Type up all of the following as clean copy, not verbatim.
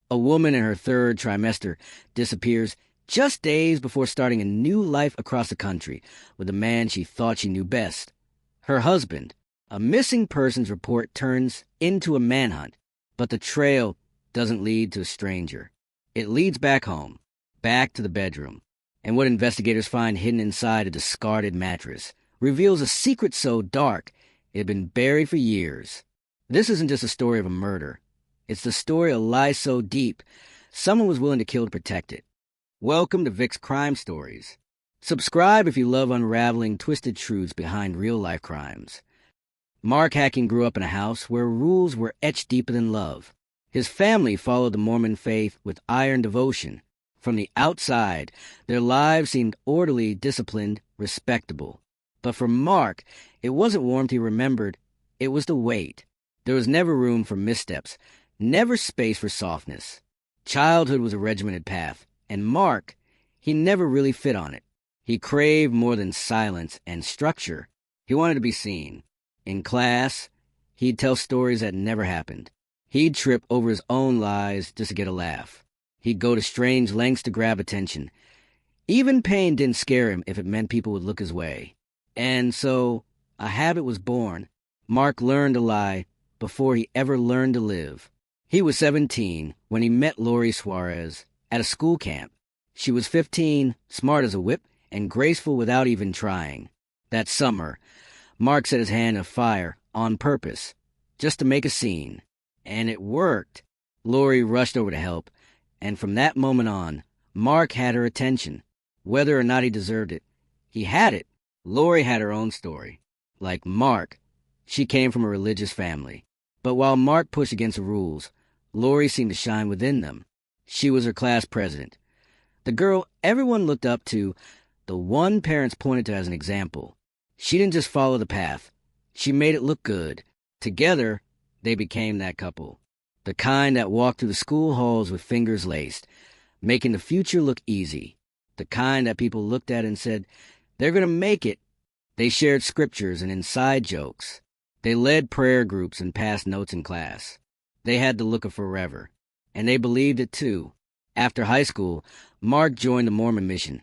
A woman in her third trimester disappears just days before starting a new life across the country with a man she thought she knew best. Her husband. A missing persons report turns into a manhunt, but the trail doesn't lead to a stranger. It leads back home, back to the bedroom, and what investigators find hidden inside a discarded mattress reveals a secret so dark it had been buried for years. This isn't just a story of a murder. It's the story of a lie so deep, someone was willing to kill to protect it. Welcome to Vick's Crime Stories. Subscribe if you love unraveling twisted truths behind real-life crimes. Mark Hacking grew up in a house where rules were etched deeper than love. His family followed the Mormon faith with iron devotion. From the outside, their lives seemed orderly, disciplined, respectable. But for Mark, it wasn't warmth he remembered, it was the weight. There was never room for missteps, never space for softness. Childhood was a regimented path, and Mark, he never really fit on it. He craved more than silence and structure. He wanted to be seen. In class, he'd tell stories that never happened. He'd trip over his own lies just to get a laugh. He'd go to strange lengths to grab attention. Even pain didn't scare him if it meant people would look his way. And so, a habit was born. Mark learned to lie before he ever learned to live. He was 17 when he met Lori Suarez at a school camp. She was 15, smart as a whip, and graceful without even trying. That summer, Mark set his hand afire on purpose, just to make a scene. And it worked. Lori rushed over to help, and from that moment on, Mark had her attention. Whether or not he deserved it, he had it. Lori had her own story. Like Mark, she came from a religious family. But while Mark pushed against the rules, Lori seemed to shine within them. She was her class president. The girl everyone looked up to, the one parents pointed to as an example. She didn't just follow the path. She made it look good. Together, they became that couple. The kind that walked through the school halls with fingers laced, making the future look easy. The kind that people looked at and said, they're going to make it. They shared scriptures and inside jokes. They led prayer groups and passed notes in class. They had the look of forever. And they believed it too. After high school, Mark joined the Mormon mission,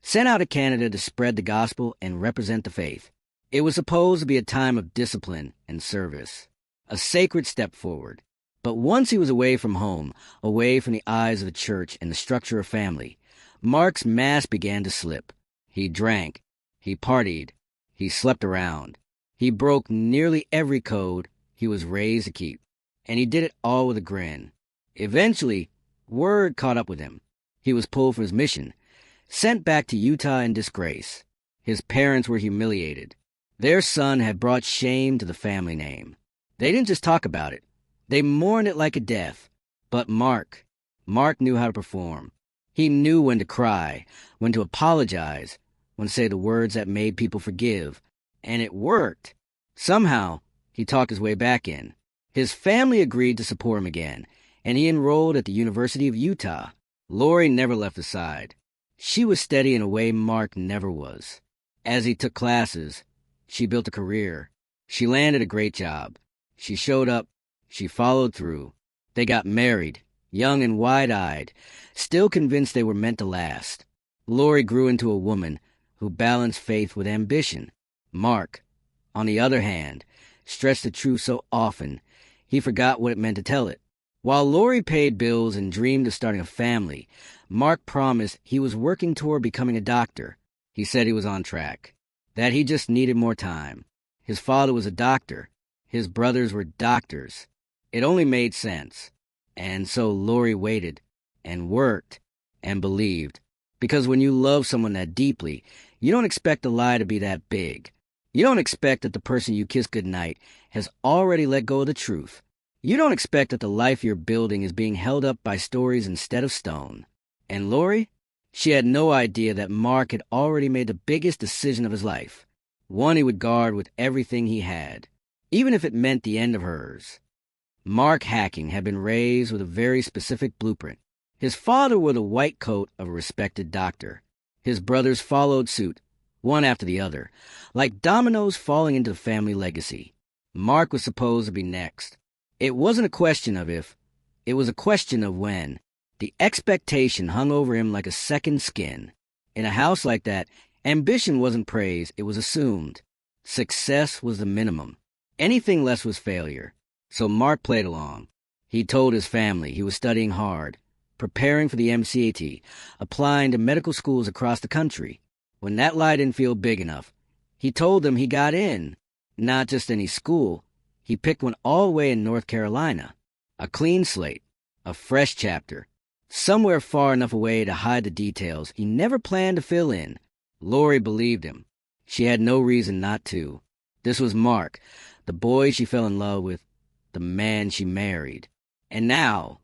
sent out to Canada to spread the gospel and represent the faith. It was supposed to be a time of discipline and service, a sacred step forward. But once he was away from home, away from the eyes of the church and the structure of family, Mark's mask began to slip. He drank, he partied, he slept around. He broke nearly every code he was raised to keep, and he did it all with a grin. Eventually, word caught up with him. He was pulled from his mission, sent back to Utah in disgrace. His parents were humiliated. Their son had brought shame to the family name. They didn't just talk about it. They mourned it like a death. But Mark knew how to perform. He knew when to cry, when to apologize, when to say the words that made people forgive. And it worked. Somehow, he talked his way back in. His family agreed to support him again, and he enrolled at the University of Utah. Lori never left his side. She was steady in a way Mark never was. As he took classes, she built a career. She landed a great job. She showed up. She followed through. They got married, young and wide-eyed, still convinced they were meant to last. Lori grew into a woman who balanced faith with ambition. Mark, on the other hand, stretched the truth so often, he forgot what it meant to tell it. While Lori paid bills and dreamed of starting a family, Mark promised he was working toward becoming a doctor. He said he was on track, that he just needed more time. His father was a doctor. His brothers were doctors. It only made sense. And so Lori waited and worked and believed. Because when you love someone that deeply, you don't expect the lie to be that big. You don't expect that the person you kiss goodnight has already let go of the truth. You don't expect that the life you're building is being held up by stories instead of stone. And Lori? She had no idea that Mark had already made the biggest decision of his life, one he would guard with everything he had, even if it meant the end of hers. Mark Hacking had been raised with a very specific blueprint. His father wore the white coat of a respected doctor. His brothers followed suit, one after the other, like dominoes falling into the family legacy. Mark was supposed to be next. It wasn't a question of if, It was a question of when. The expectation hung over him like a second skin. In a house like that, ambition wasn't praised, it was assumed. Success was the minimum. Anything less was failure. So Mark played along. He told his family he was studying hard, preparing for the MCAT, applying to medical schools across the country. When that lie didn't feel big enough, he told them he got in. Not just any school. He picked one all the way in North Carolina. A clean slate. A fresh chapter. Somewhere far enough away to hide the details he never planned to fill in. Lori believed him. She had no reason not to. This was Mark, the boy she fell in love with, the man she married. And now,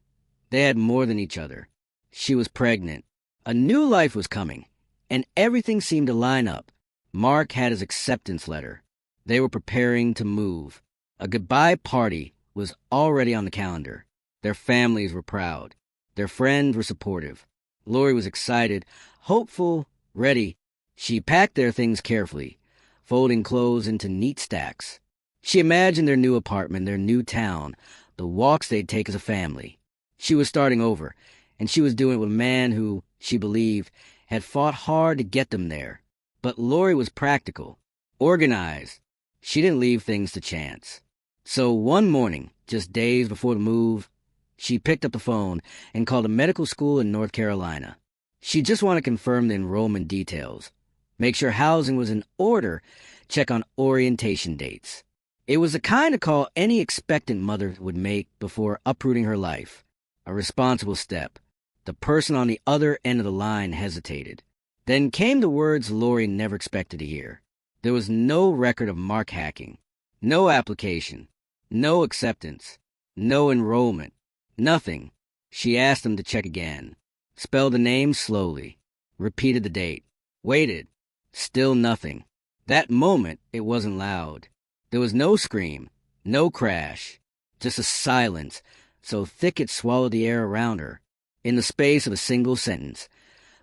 they had more than each other. She was pregnant. A new life was coming, and everything seemed to line up. Mark had his acceptance letter. They were preparing to move. A goodbye party was already on the calendar. Their families were proud. Their friends were supportive. Lori was excited, hopeful, ready. She packed their things carefully, folding clothes into neat stacks. She imagined their new apartment, their new town, the walks they'd take as a family. She was starting over, and she was doing it with a man who, she believed, had fought hard to get them there. But Lori was practical, organized. She didn't leave things to chance. So one morning, just days before the move, she picked up the phone and called a medical school in North Carolina. She just wanted to confirm the enrollment details, make sure housing was in order, check on orientation dates. It was the kind of call any expectant mother would make before uprooting her life. A responsible step. The person on the other end of the line hesitated. Then came the words Lori never expected to hear. There was no record of Mark hacking, no application, no acceptance, no enrollment. Nothing. She asked him to check again. Spelled the name slowly. Repeated the date. Waited. Still nothing. That moment, it wasn't loud. There was no scream, no crash. Just a silence, so thick it swallowed the air around her. In the space of a single sentence,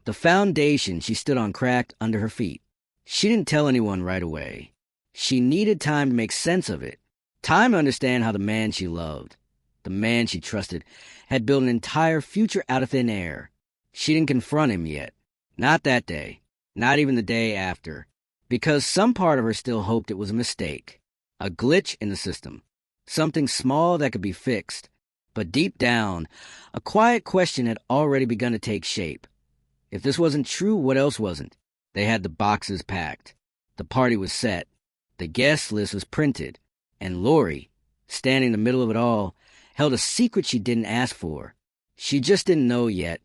the foundation she stood on cracked under her feet. She didn't tell anyone right away. She needed time to make sense of it. Time to understand how the man she loved, the man she trusted, had built an entire future out of thin air. She didn't confront him yet. Not that day. Not even the day after. Because some part of her still hoped it was a mistake. A glitch in the system. Something small that could be fixed. But deep down, a quiet question had already begun to take shape. If this wasn't true, what else wasn't? They had the boxes packed. The party was set. The guest list was printed. And Lori, standing in the middle of it all, held a secret she didn't ask for. She just didn't know yet.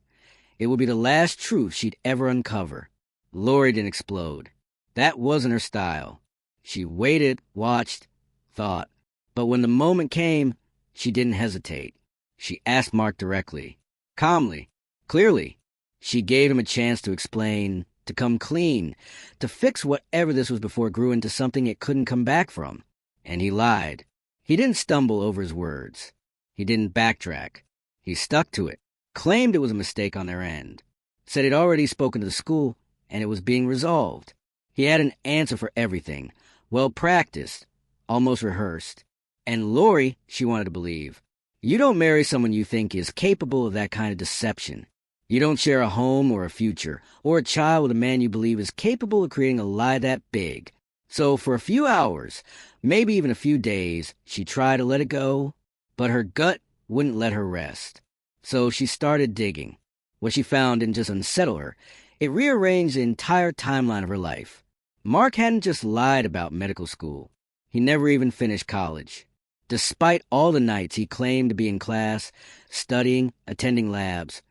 It would be the last truth she'd ever uncover. Lori didn't explode. That wasn't her style. She waited, watched, thought. But when the moment came, she didn't hesitate. She asked Mark directly, calmly, clearly. She gave him a chance to explain, to come clean, to fix whatever this was before it grew into something it couldn't come back from. And he lied. He didn't stumble over his words. He didn't backtrack. He stuck to it, claimed it was a mistake on their end, said he'd already spoken to the school and it was being resolved. He had an answer for everything, well practiced, almost rehearsed. And Lori, she wanted to believe, you don't marry someone you think is capable of that kind of deception. You don't share a home or a future, or a child with a man you believe is capable of creating a lie that big. So for a few hours, maybe even a few days, she tried to let it go, but her gut wouldn't let her rest. So she started digging. What she found didn't just unsettle her. It rearranged the entire timeline of her life. Mark hadn't just lied about medical school. He never even finished college. Despite all the nights he claimed to be in class, studying, attending labs,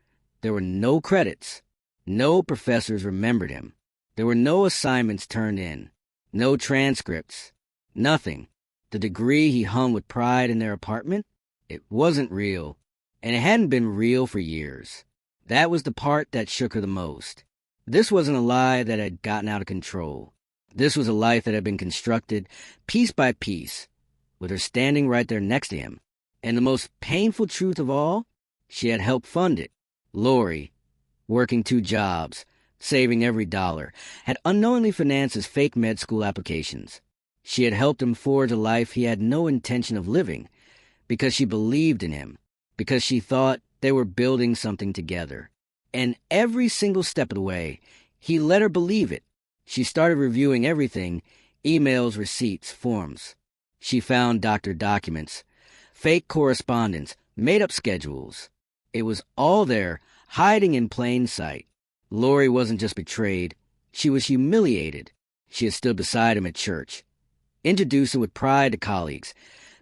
there were no credits. No professors remembered him. There were no assignments turned in. No transcripts. Nothing. The degree he hung with pride in their apartment? It wasn't real. And it hadn't been real for years. That was the part that shook her the most. This wasn't a lie that had gotten out of control. This was a life that had been constructed piece by piece, with her standing right there next to him. And the most painful truth of all, she had helped fund it. Lori, working 2 jobs, saving every dollar, had unknowingly financed his fake med school applications. She had helped him forge a life he had no intention of living, because she believed in him, because she thought they were building something together. And every single step of the way, he let her believe it. She started reviewing everything: emails, receipts, forms. She found doctor documents, fake correspondence, made-up schedules. It was all there, hiding in plain sight. Lori wasn't just betrayed, she was humiliated. She had stood beside him at church, introduced him with pride to colleagues,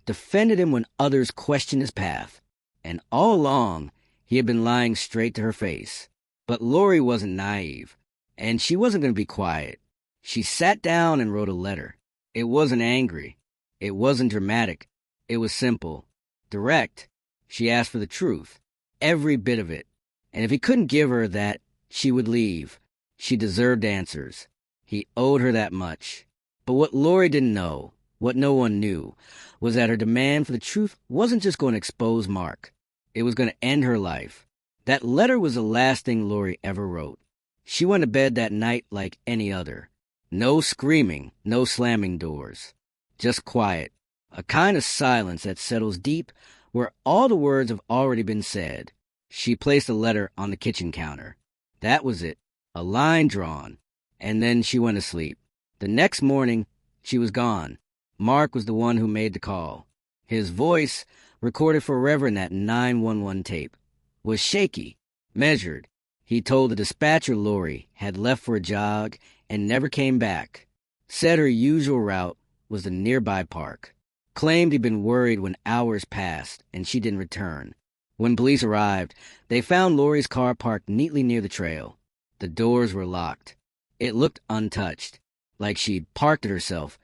defended him when others questioned his path. And all along, he had been lying straight to her face. But Lori wasn't naive, and she wasn't going to be quiet. She sat down and wrote a letter. It wasn't angry. It wasn't dramatic. It was simple, direct. She asked for the truth, every bit of it. And if he couldn't give her that, she would leave. She deserved answers. He owed her that much. But what Lori didn't know, what no one knew, was that her demand for the truth wasn't just going to expose Mark. It was going to end her life. That letter was the last thing Lori ever wrote. She went to bed that night like any other. No screaming, no slamming doors. Just quiet, a kind of silence that settles deep where all the words have already been said. She placed the letter on the kitchen counter. That was it, a line drawn, and then she went to sleep. The next morning, she was gone. Mark was the one who made the call. His voice, recorded forever in that 911 tape, was shaky, measured. He told the dispatcher Lori had left for a jog and never came back. Said her usual route was the nearby park. Claimed he'd been worried when hours passed and she didn't return. When police arrived, they found Lori's car parked neatly near the trail. The doors were locked. It looked untouched, like she'd parked it herself,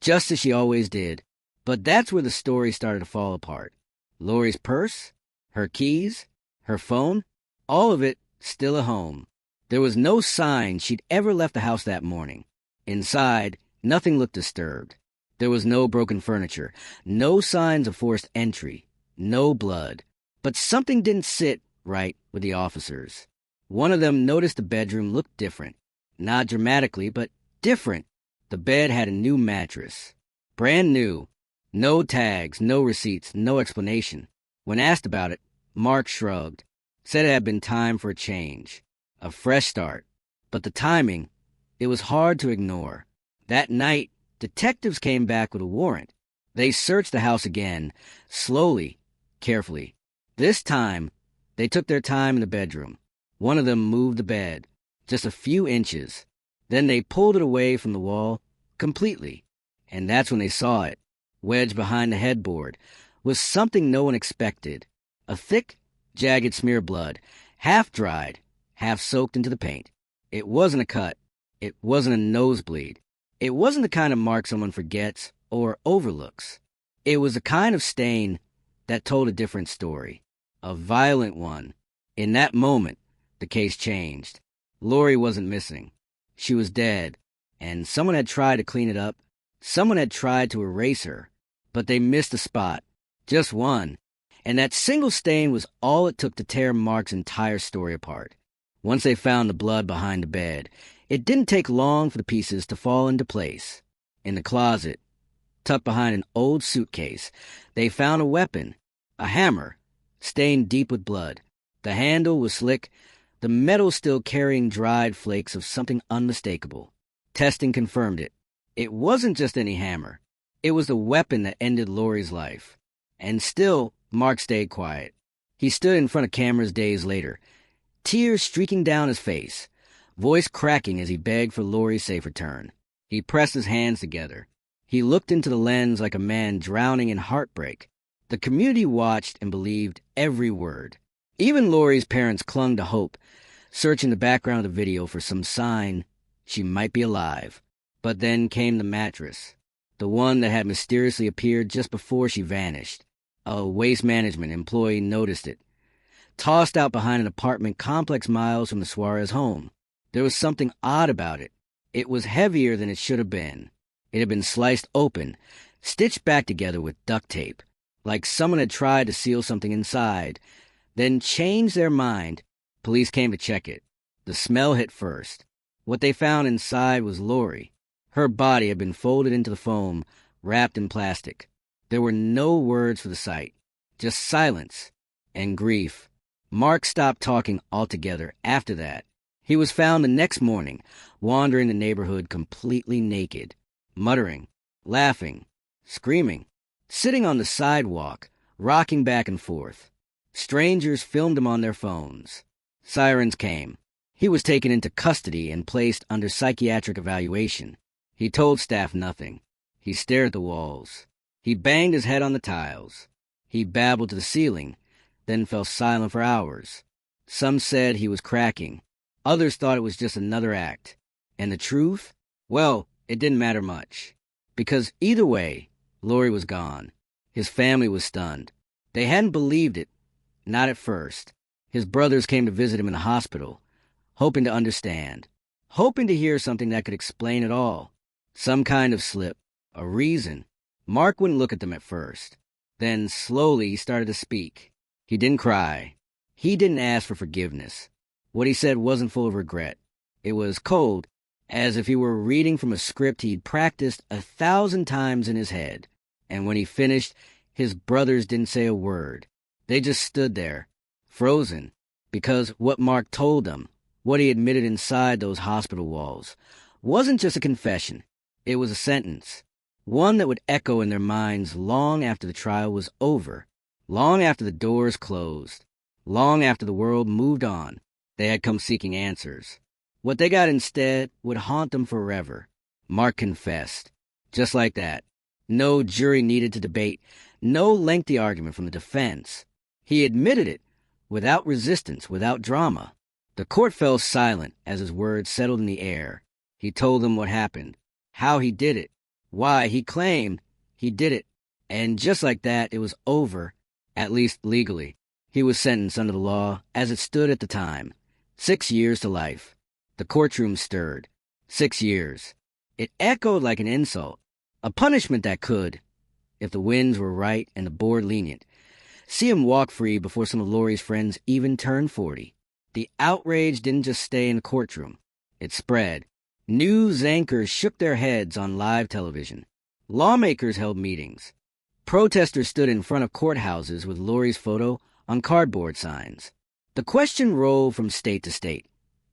just as she always did. But that's where the story started to fall apart. Lori's purse, her keys, her phone, all of it still at home. There was no sign she'd ever left the house that morning. Inside, nothing looked disturbed. There was no broken furniture, no signs of forced entry, no blood. But something didn't sit right with the officers. One of them noticed the bedroom looked different. Not dramatically, but different. The bed had a new mattress. Brand new. No tags, no receipts, no explanation. When asked about it, Mark shrugged. Said it had been time for a change. A fresh start. But the timing, it was hard to ignore. That night, detectives came back with a warrant. They searched the house again, slowly, carefully. This time, they took their time in the bedroom. One of them moved the bed, just a few inches. Then they pulled it away from the wall, completely. And that's when they saw it. Wedged behind the headboard was something no one expected. A thick, jagged smear of blood, half dried, half soaked into the paint. It wasn't a cut. It wasn't a nosebleed. It wasn't the kind of mark someone forgets or overlooks. It was a kind of stain that told a different story. A violent one. In that moment, the case changed. Lori wasn't missing. She was dead, and someone had tried to clean it up. Someone had tried to erase her, but they missed a spot. Just one. And that single stain was all it took to tear Mark's entire story apart. Once they found the blood behind the bed, it didn't take long for the pieces to fall into place. In the closet, tucked behind an old suitcase, they found a weapon, a hammer, stained deep with blood. The handle was slick, the metal still carrying dried flakes of something unmistakable. Testing confirmed it. It wasn't just any hammer. It was the weapon that ended Lori's life. And still, Mark stayed quiet. He stood in front of cameras days later, tears streaking down his face, voice cracking as he begged for Lori's safe return. He pressed his hands together. He looked into the lens like a man drowning in heartbreak. The community watched and believed every word. Even Lori's parents clung to hope, searching the background of the video for some sign she might be alive. But then came the mattress, the one that had mysteriously appeared just before she vanished. A waste management employee noticed it, tossed out behind an apartment complex miles from the Suarez home. There was something odd about it. It was heavier than it should have been. It had been sliced open, stitched back together with duct tape, like someone had tried to seal something inside, then changed their mind. Police came to check it. The smell hit first. What they found inside was Lori. Her body had been folded into the foam, wrapped in plastic. There were no words for the sight, just silence and grief. Mark stopped talking altogether after that. He was found the next morning, wandering the neighborhood completely naked, muttering, laughing, screaming, sitting on the sidewalk, rocking back and forth. Strangers filmed him on their phones. Sirens came. He was taken into custody and placed under psychiatric evaluation. He told staff nothing. He stared at the walls. He banged his head on the tiles. He babbled to the ceiling, then fell silent for hours. Some said he was cracking. Others thought it was just another act. And the truth? Well, it didn't matter much. Because either way, Lori was gone. His family was stunned. They hadn't believed it, not at first. His brothers came to visit him in the hospital, hoping to understand, hoping to hear something that could explain it all. Some kind of slip, a reason. Mark wouldn't look at them at first. Then, slowly, he started to speak. He didn't cry. He didn't ask for forgiveness. What he said wasn't full of regret. It was cold, as if he were reading from a script he'd practiced 1,000 times in his head. And when he finished, his brothers didn't say a word. They just stood there, frozen, because what Mark told them, what he admitted inside those hospital walls, wasn't just a confession. It was a sentence, one that would echo in their minds long after the trial was over, long after the doors closed, long after the world moved on. They had come seeking answers. What they got instead would haunt them forever. Mark confessed. Just like that. No jury needed to debate, no lengthy argument from the defense. He admitted it, without resistance, without drama. The court fell silent as his words settled in the air. He told them what happened, how he did it, why he claimed he did it. And just like that, it was over, at least legally. He was sentenced under the law as it stood at the time. 6 years to life. The courtroom stirred. 6 years. It echoed like an insult, a punishment that could, if the winds were right and the board lenient, see him walk free before some of Lori's friends even turned 40. The outrage didn't just stay in the courtroom. It spread. News anchors shook their heads on live television. Lawmakers held meetings. Protesters stood in front of courthouses with Lori's photo on cardboard signs. The question rolled from state to state.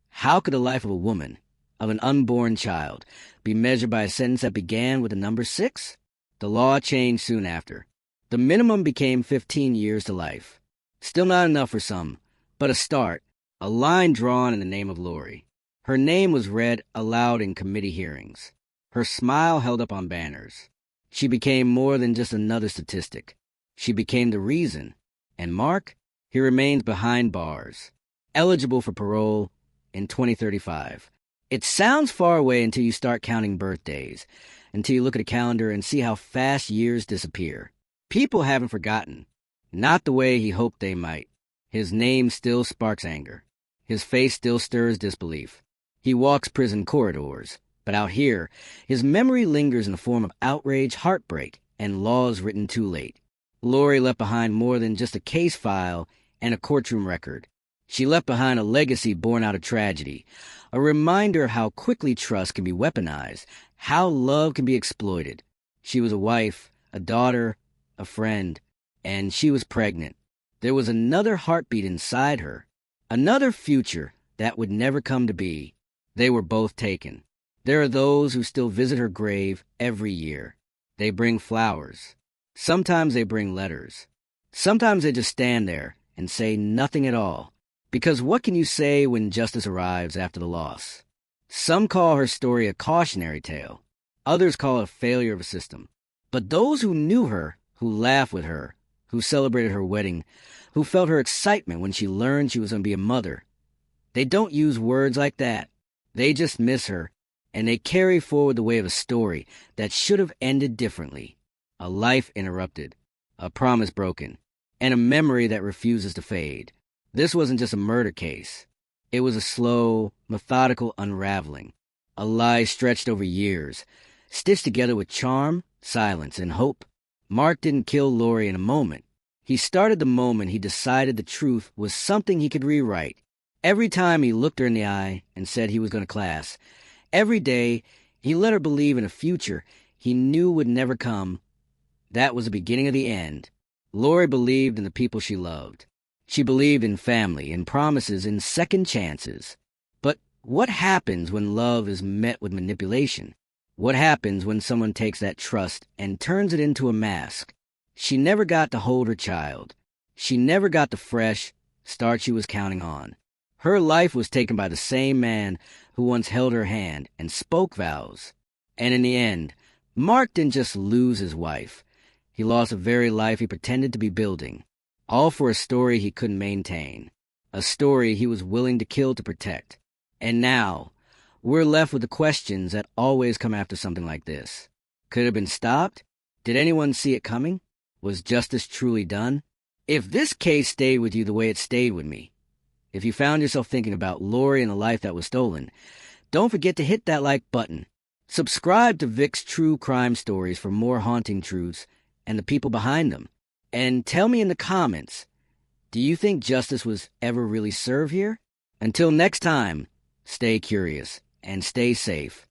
How could the life of a woman, of an unborn child, be measured by a sentence that began with the number 6? The law changed soon after. The minimum became 15 years to life. Still not enough for some, but a start, a line drawn in the name of Lori. Her name was read aloud in committee hearings. Her smile held up on banners. She became more than just another statistic. She became the reason. And Mark, he remains behind bars, eligible for parole in 2035. It sounds far away until you start counting birthdays, until you look at a calendar and see how fast years disappear. People haven't forgotten, not the way he hoped they might. His name still sparks anger. His face still stirs disbelief. He walks prison corridors, but out here, his memory lingers in the form of outrage, heartbreak, and laws written too late. Lori left behind more than just a case file and a courtroom record. She left behind a legacy born out of tragedy, a reminder of how quickly trust can be weaponized, how love can be exploited. She was a wife, a daughter, a friend, and she was pregnant. There was another heartbeat inside her, another future that would never come to be. They were both taken. There are those who still visit her grave every year. They bring flowers. Sometimes they bring letters. Sometimes they just stand there and say nothing at all. Because what can you say when justice arrives after the loss? Some call her story a cautionary tale. Others call it a failure of a system. But those who knew her, who laughed with her, who celebrated her wedding, who felt her excitement when she learned she was going to be a mother, they don't use words like that. They just miss her, and they carry forward the way of a story that should have ended differently. A life interrupted, a promise broken, and a memory that refuses to fade. This wasn't just a murder case. It was a slow, methodical unraveling, a lie stretched over years, stitched together with charm, silence, and hope. Mark didn't kill Lori in a moment. He started the moment he decided the truth was something he could rewrite. Every time he looked her in the eye and said he was going to class, every day he let her believe in a future he knew would never come. That was the beginning of the end. Lori believed in the people she loved. She believed in family, in promises, in second chances. But what happens when love is met with manipulation? What happens when someone takes that trust and turns it into a mask? She never got to hold her child. She never got the fresh start she was counting on. Her life was taken by the same man who once held her hand and spoke vows. And in the end, Mark didn't just lose his wife. He lost the very life he pretended to be building, all for a story he couldn't maintain, a story he was willing to kill to protect. And now, we're left with the questions that always come after something like this. Could it have been stopped? Did anyone see it coming? Was justice truly done? If this case stayed with you the way it stayed with me, if you found yourself thinking about Lori and the life that was stolen, don't forget to hit that like button. Subscribe to Vick's True Crime Stories for more haunting truths and the people behind them. And tell me in the comments, do you think justice was ever really served here? Until next time, stay curious and stay safe.